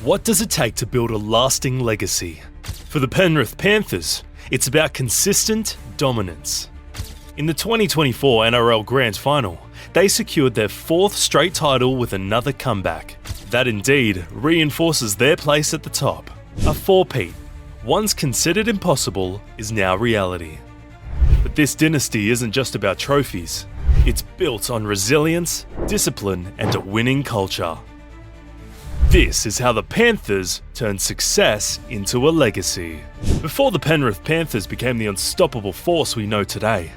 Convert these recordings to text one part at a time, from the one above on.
What does it take to build a lasting legacy? For the Penrith Panthers, it's about consistent dominance. In the 2024 NRL Grand Final, they secured their fourth straight title with another comeback. That indeed reinforces their place at the top. A four-peat, once considered impossible, is now reality. But this dynasty isn't just about trophies. It's built on resilience, discipline, and a winning culture. This is how the Panthers turned success into a legacy. Before the Penrith Panthers became the unstoppable force we know today,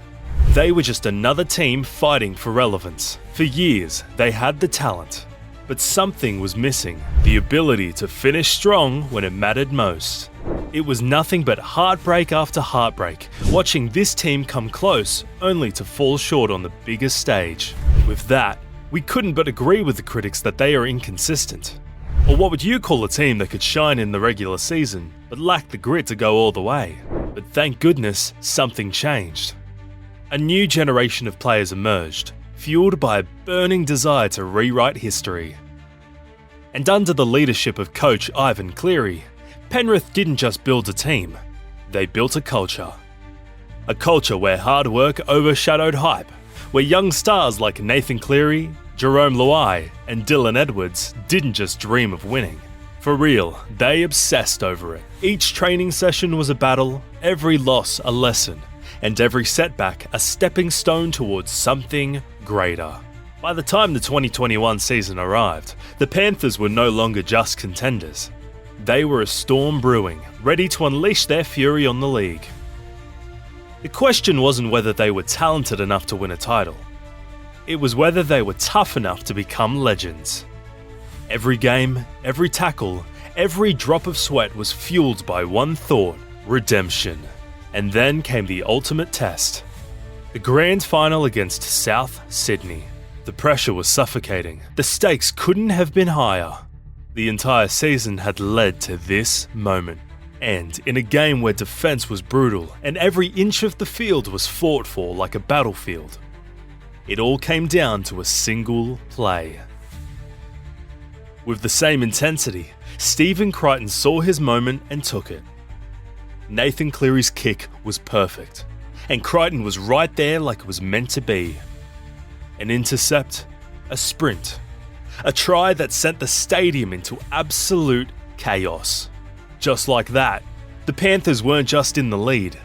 they were just another team fighting for relevance. For years, they had the talent, but something was missing: the ability to finish strong when it mattered most. It was nothing but heartbreak after heartbreak, watching this team come close only to fall short on the biggest stage. With that, we couldn't but agree with the critics that they are inconsistent. Or what would you call a team that could shine in the regular season, but lacked the grit to go all the way? But thank goodness, something changed. A new generation of players emerged, fueled by a burning desire to rewrite history. And under the leadership of coach Ivan Cleary, Penrith didn't just build a team, they built a culture. A culture where hard work overshadowed hype, where young stars like Nathan Cleary, Jerome Luai, and Dylan Edwards didn't just dream of winning. For real, they obsessed over it. Each training session was a battle, every loss a lesson, and every setback a stepping stone towards something greater. By the time the 2021 season arrived, the Panthers were no longer just contenders. They were a storm brewing, ready to unleash their fury on the league. The question wasn't whether they were talented enough to win a title. It was whether they were tough enough to become legends. Every game, every tackle, every drop of sweat was fueled by one thought: redemption. And then came the ultimate test. The grand final against South Sydney. The pressure was suffocating. The stakes couldn't have been higher. The entire season had led to this moment. And in a game where defense was brutal and every inch of the field was fought for like a battlefield, it all came down to a single play. With the same intensity, Stephen Crichton saw his moment and took it. Nathan Cleary's kick was perfect, and Crichton was right there like it was meant to be. An intercept, a sprint, a try that sent the stadium into absolute chaos. Just like that, the Panthers weren't just in the lead,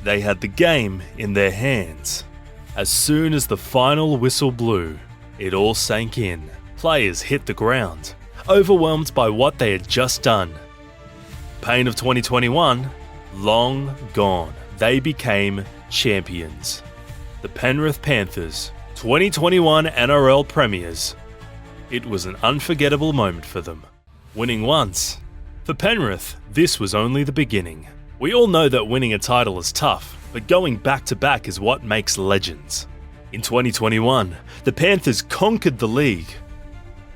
they had the game in their hands. As soon as the final whistle blew, it all sank in. Players hit the ground, overwhelmed by what they had just done. Pain of 2021, long gone. They became champions. The Penrith Panthers, 2021 NRL Premiers. It was an unforgettable moment for them. Winning once. For Penrith, this was only the beginning. We all know that winning a title is tough, but going back-to-back is what makes legends. In 2021, the Panthers conquered the league.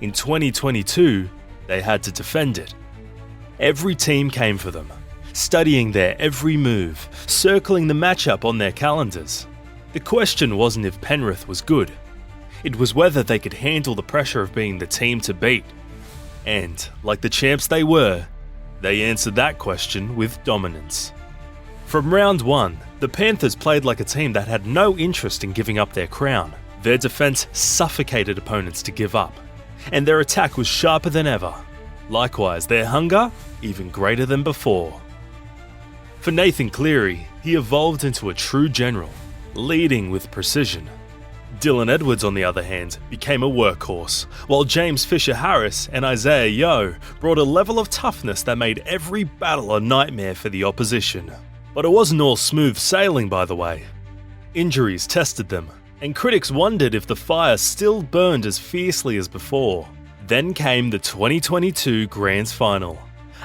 In 2022, they had to defend it. Every team came for them, studying their every move, circling the matchup on their calendars. The question wasn't if Penrith was good. It was whether they could handle the pressure of being the team to beat. And, like the champs they were, they answered that question with dominance. From round one, the Panthers played like a team that had no interest in giving up their crown. Their defense suffocated opponents to give up, and their attack was sharper than ever. Likewise, their hunger even greater than before. For Nathan Cleary, he evolved into a true general, leading with precision. Dylan Edwards, on the other hand, became a workhorse, while James Fisher-Harris and Isaiah Yeo brought a level of toughness that made every battle a nightmare for the opposition. But it wasn't all smooth sailing, by the way. Injuries tested them, and critics wondered if the fire still burned as fiercely as before. Then came the 2022 Grand Final,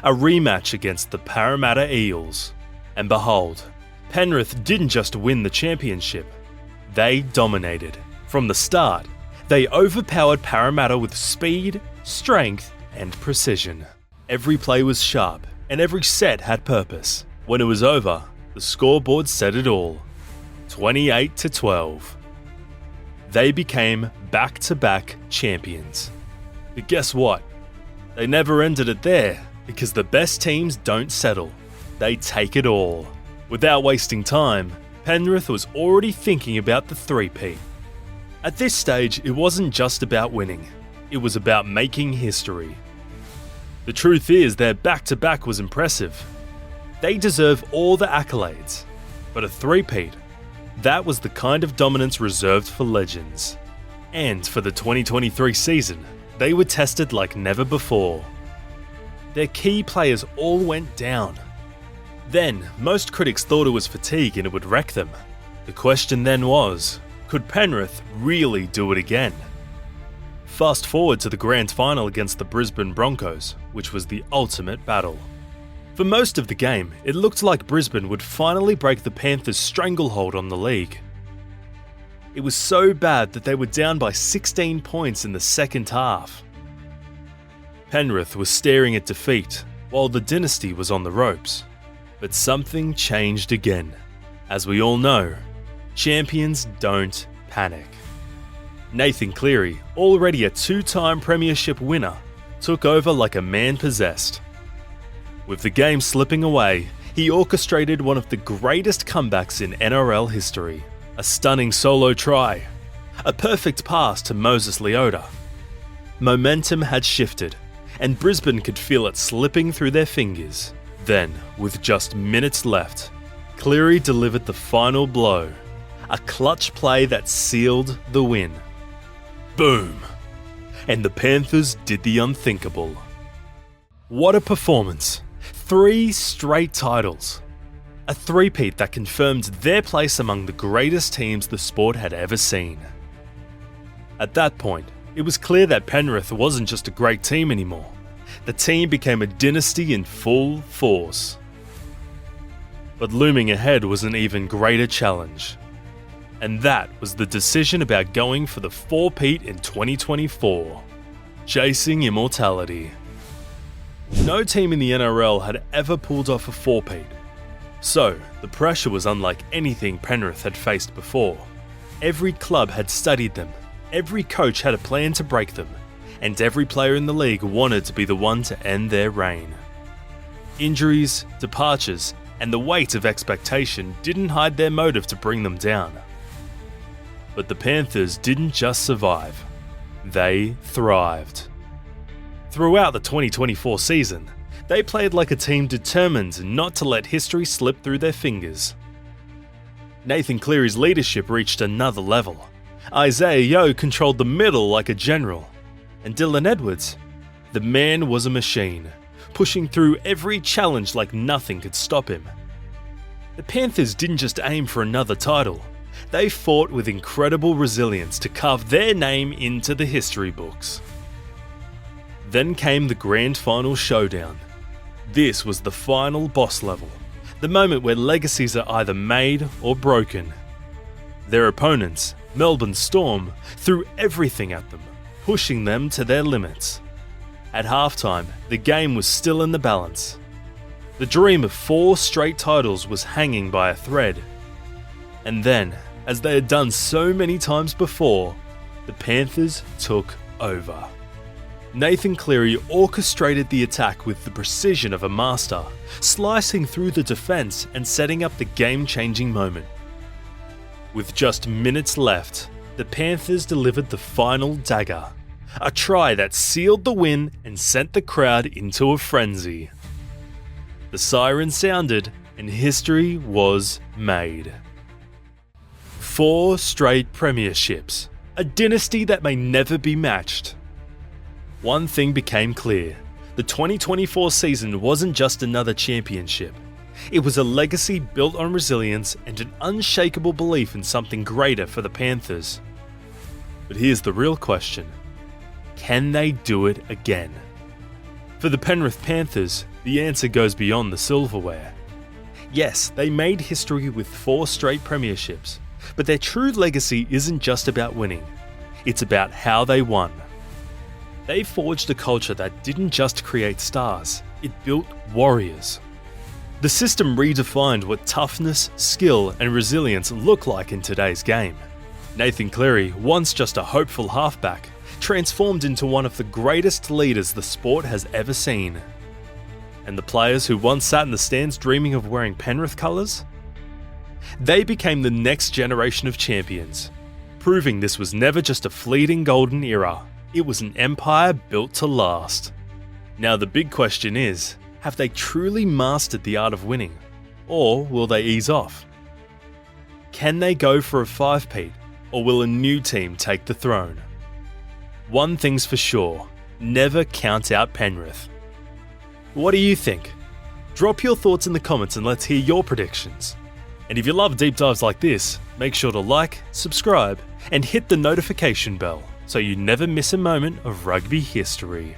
a rematch against the Parramatta Eels. And behold, Penrith didn't just win the championship, they dominated. From the start, they overpowered Parramatta with speed, strength, and precision. Every play was sharp, and every set had purpose. When it was over, the scoreboard said it all. 28-12. They became back-to-back champions. But guess what? They never ended it there, because the best teams don't settle. They take it all. Without wasting time, Penrith was already thinking about the three-peat. At this stage, it wasn't just about winning. It was about making history. The truth is, their back-to-back was impressive. They deserve all the accolades. But a three-peat, that was the kind of dominance reserved for legends. And for the 2023 season, they were tested like never before. Their key players all went down. Then, most critics thought it was fatigue and it would wreck them. The question then was, could Penrith really do it again? Fast forward to the grand final against the Brisbane Broncos, which was the ultimate battle. For most of the game, it looked like Brisbane would finally break the Panthers' stranglehold on the league. It was so bad that they were down by 16 points in the second half. Penrith was staring at defeat, while the dynasty was on the ropes. But something changed again. As we all know, champions don't panic. Nathan Cleary, already a two-time premiership winner, took over like a man possessed. With the game slipping away, he orchestrated one of the greatest comebacks in NRL history. A stunning solo try. A perfect pass to Moses Leota. Momentum had shifted, and Brisbane could feel it slipping through their fingers. Then, with just minutes left, Cleary delivered the final blow. A clutch play that sealed the win. Boom! And the Panthers did the unthinkable. What a performance! 3 straight titles. A three-peat that confirmed their place among the greatest teams the sport had ever seen. At that point, it was clear that Penrith wasn't just a great team anymore. The team became a dynasty in full force. But looming ahead was an even greater challenge. And that was the decision about going for the four-peat in 2024. Chasing immortality. No team in the NRL had ever pulled off a four-peat. So, the pressure was unlike anything Penrith had faced before. Every club had studied them, every coach had a plan to break them, and every player in the league wanted to be the one to end their reign. Injuries, departures, and the weight of expectation didn't hide their motive to bring them down. But the Panthers didn't just survive, they thrived. Throughout the 2024 season, they played like a team determined not to let history slip through their fingers. Nathan Cleary's leadership reached another level. Isaiah Yeo controlled the middle like a general. And Dylan Edwards, the man was a machine, pushing through every challenge like nothing could stop him. The Panthers didn't just aim for another title, they fought with incredible resilience to carve their name into the history books. Then came the grand final showdown. This was the final boss level, the moment where legacies are either made or broken. Their opponents, Melbourne Storm, threw everything at them, pushing them to their limits. At halftime, the game was still in the balance. The dream of 4 straight titles was hanging by a thread. And then, as they had done so many times before, the Panthers took over. Nathan Cleary orchestrated the attack with the precision of a master, slicing through the defense and setting up the game-changing moment. With just minutes left, the Panthers delivered the final dagger, a try that sealed the win and sent the crowd into a frenzy. The siren sounded and history was made. 4 straight premierships, a dynasty that may never be matched. One thing became clear, the 2024 season wasn't just another championship. It was a legacy built on resilience and an unshakable belief in something greater for the Panthers. But here's the real question. Can they do it again? For the Penrith Panthers, the answer goes beyond the silverware. Yes, they made history with 4 straight premierships, but their true legacy isn't just about winning. It's about how they won. They forged a culture that didn't just create stars, it built warriors. The system redefined what toughness, skill, and resilience look like in today's game. Nathan Cleary, once just a hopeful halfback, transformed into one of the greatest leaders the sport has ever seen. And the players who once sat in the stands dreaming of wearing Penrith colours? They became the next generation of champions, proving this was never just a fleeting golden era, it was an empire built to last. Now the big question is, have they truly mastered the art of winning, or will they ease off? Can they go for a five-peat, or will a new team take the throne? One thing's for sure, never count out Penrith. What do you think? Drop your thoughts in the comments and let's hear your predictions. And if you love deep dives like this, make sure to like, subscribe, and hit the notification bell so you never miss a moment of rugby history.